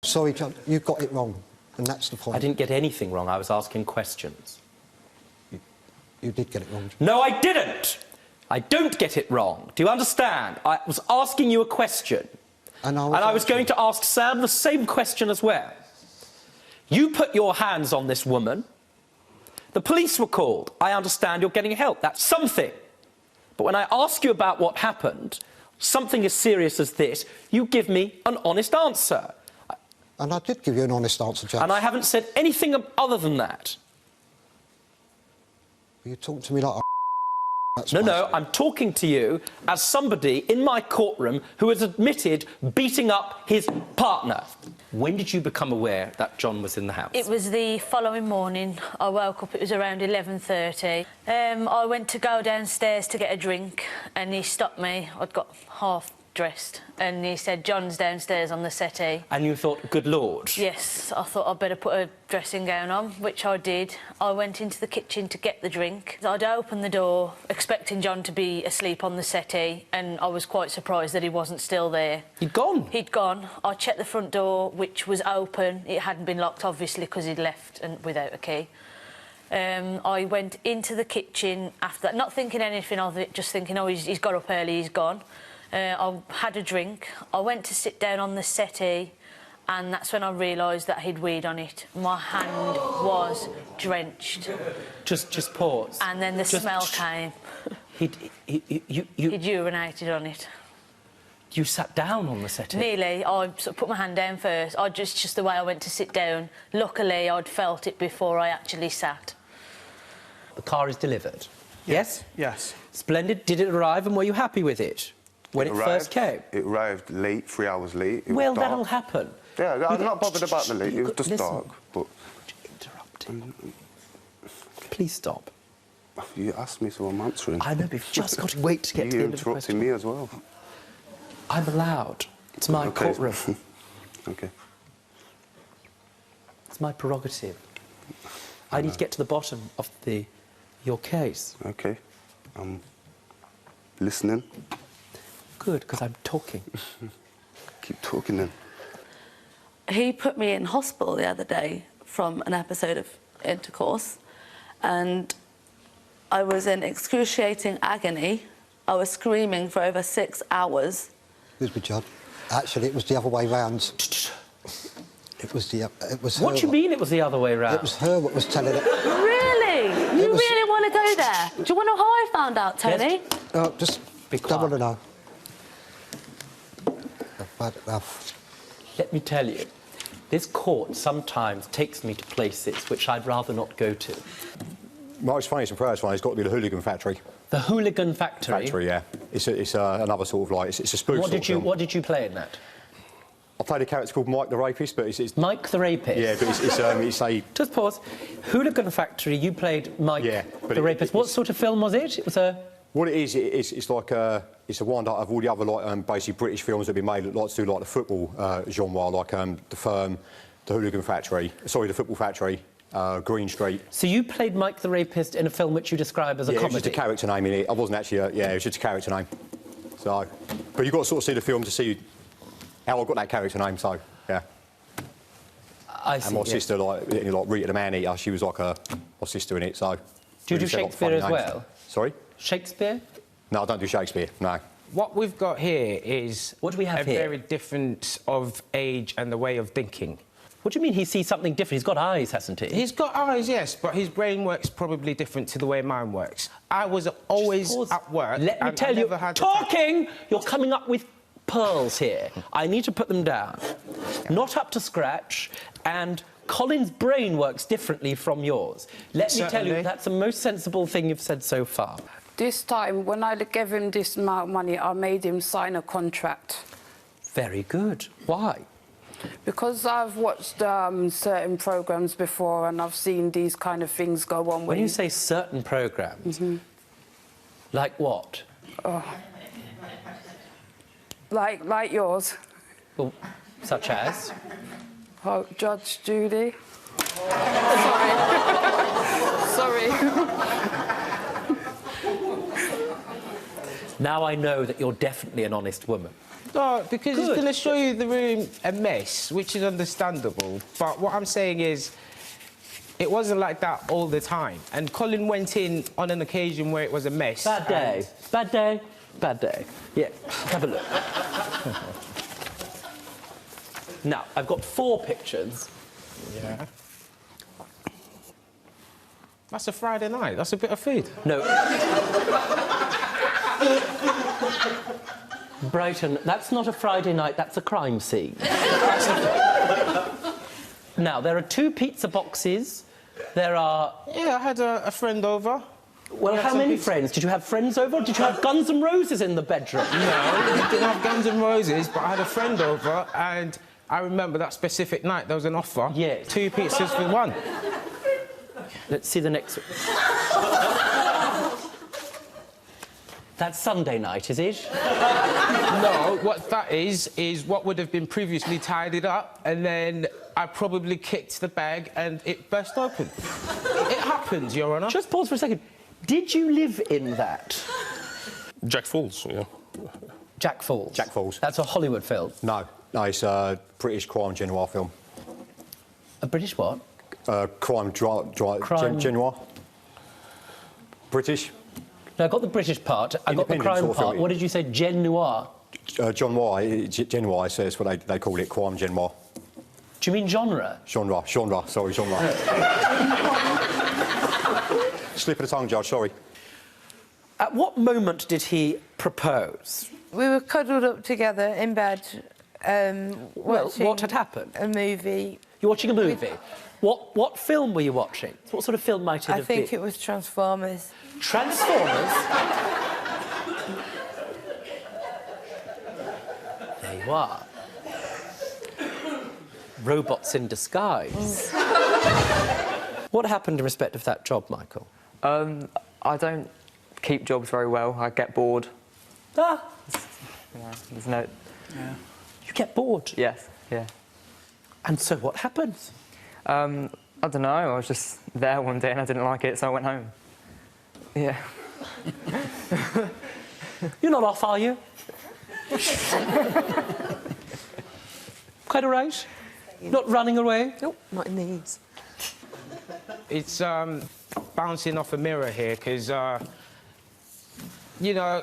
Sorry, John, you got it wrong, and that's the point. I didn't get anything wrong. I was asking questions. You did get it wrong. No, I didn't! I don't get it wrong. Do you understand? I was asking you a question. And I was going to ask Sam the same question as well. You put your hands on this woman. The police were called. I understand you're getting help. That's something. But when I ask you about what happened, something as serious as this, you give me an honest answer. And I did give you an honest answer, Judge. And I haven't said anything other than that. You talk to me like a No, I'm talking to you as somebody in my courtroom who has admitted beating up his partner. When did you become aware that John was in the house? It was the following morning. I woke up, it was around 11:30. I went to go downstairs to get a drink and he stopped me. I'd got half dressed and he said, "John's downstairs on the settee." And you thought, good Lord. Yes, I thought I'd better put a dressing gown on, which I did. I went into the kitchen to get the drink. I'd opened the door, expecting John to be asleep on the settee, and I was quite surprised that he wasn't still there. He'd gone? He'd gone. I checked the front door, which was open. It hadn't been locked, obviously, because he'd left and without a key. I went into the kitchen after that, not thinking anything of it, just thinking, oh, he's got up early, he's gone. I had a drink. I went to sit down on the settee, and that's when I realised that he'd weed on it. My hand was drenched. Just pause. And then the smell came. He'd urinated on it. You sat down on the settee? Nearly. I sort of put my hand down first. Just the way I went to sit down. Luckily, I'd felt it before I actually sat. The car is delivered? Yes? Yes. Splendid. Did it arrive and were you happy with it? When it first came? It arrived late, 3 hours late. Well, that'll happen. Yeah, I'm not bothered about the late. It was just dark, but... Interrupting. Please stop. You asked me, so I'm answering. I know, but you've just got to wait to get to the end of the question. You're interrupting me as well. I'm allowed. It's my courtroom. OK. It's my prerogative. I need to get to the bottom of your case. OK. I'm listening. Good, because I'm talking. Keep talking then. He put me in hospital the other day from an episode of intercourse, and I was in excruciating agony. I was screaming for over 6 hours. Excuse me, Judd. Actually, it was the other way round. It was her. What do you mean it was the other way round? It was her what was telling it. Really? You really want to go there? Do you want to know how I found out, Tony? No, just be quiet. Don't want to know. I've had enough. Let me tell you, this court sometimes takes me to places which I'd rather not go to. Mark's Funniest and Proudest one has got to be the Hooligan Factory. The Hooligan Factory? Factory, yeah. It's another sort of like... It's a spoof film. What did you play in that? I played a character called Mike the Rapist, but it's... Mike the Rapist? Yeah, but it's a... Just pause. Hooligan Factory, you played Mike the Rapist. What sort of film was it? It was a... What it is, it's like it's a wind-up of all the other, like, basically British films that have been made that like to do, like, the football genre, like The Firm, The Hooligan Factory... Sorry, The Football Factory, Green Street. So you played Mike the Rapist in a film which you describe as a comedy? Yeah, it was just a character name in it. I wasn't actually... it was just a character name. So... But you've got to sort of see the film to see how I got that character name, so, yeah. I see, and my sister, like Rita the Man-Eater, she was like my sister in it, so... Do you do Shakespeare as well? Sorry? Shakespeare? No, I don't do Shakespeare, no. What we've got here is... What do we have here? A very different of age and the way of thinking. What do you mean he sees something different? He's got eyes, hasn't he? He's got eyes, yes, but his brain works probably different to the way mine works. I was always at work... Let me tell you, talking! You're coming up with pearls here. I need to put them down. Not up to scratch, and Colin's brain works differently from yours. Let me tell you, that's the most sensible thing you've said so far. This time, when I gave him this amount of money, I made him sign a contract. Very good. Why? Because I've watched certain programmes before and I've seen these kind of things go on. When you say certain programmes, like what? Like yours. Well, such as? Oh, Judge Judy. Sorry. Sorry. Now I know that you're definitely an honest woman. No, because it's Good. going to show you the room a mess, which is understandable. But what I'm saying is, it wasn't like that all the time. And Colin went in on an occasion where it was a mess. Bad day. Bad day. Bad day. Yeah, have a look. Now, I've got 4 pictures. Yeah. That's a Friday night. That's a bit of food. No. Brighton, that's not a Friday night, that's a crime scene. Now, there are 2 pizza boxes. There are... Yeah, I had a friend over. Well, We had how some many pizza. friends? Did you have friends over? Did you have Guns N' Roses in the bedroom? No, we didn't have Guns N' Roses, but I had a friend over, and I remember that specific night there was an offer. Yeah. 2 pizzas for 1. Let's see the next one. That's Sunday night, is it? No, what that is what would have been previously tidied up, and then I probably kicked the bag and it burst open. It happens, Your Honour. Just pause for a second. Did you live in that? Jack Falls, yeah. Jack Falls? Jack Falls. That's a Hollywood film. No, it's a British crime genre film. A British what? Crime Crime- genre. British. No, I got the British part. I got the Independent crime sort of part. film. What did you say? Gen noir? John Y, Gen Y says what they call it, crime genre. Do you mean genre? Genre, sorry, genre. Slip of the tongue, Judge, sorry. At what moment did he propose? We were cuddled up together in bed, Well, watching what had happened? a movie. You're watching a movie. What film were you watching? What sort of film might it I have think been? it was Transformers. Transformers? There you are. Robots in disguise. What happened in respect of that job, Michael? I don't keep jobs very well. I get bored. Ah, You know, there's no... you get bored. Yes, yeah. And so what happens? I don't know. I was just there one day and I didn't like it, so I went home. Yeah. You're not off, are you? Quite all right? Not running away? Nope, not in these. It's bouncing off a mirror here, because, you know,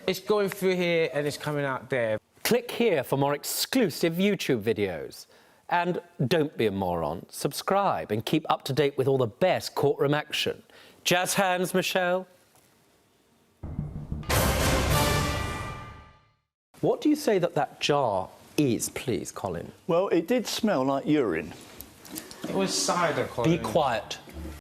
it's going through here and it's coming out there. Click here for more exclusive YouTube videos. And don't be a moron. Subscribe and keep up to date with all the best courtroom action. Jazz hands, Michelle. What do you say that jar is, please, Colin? Well, it did smell like urine. It was cider, Colin. Be quiet.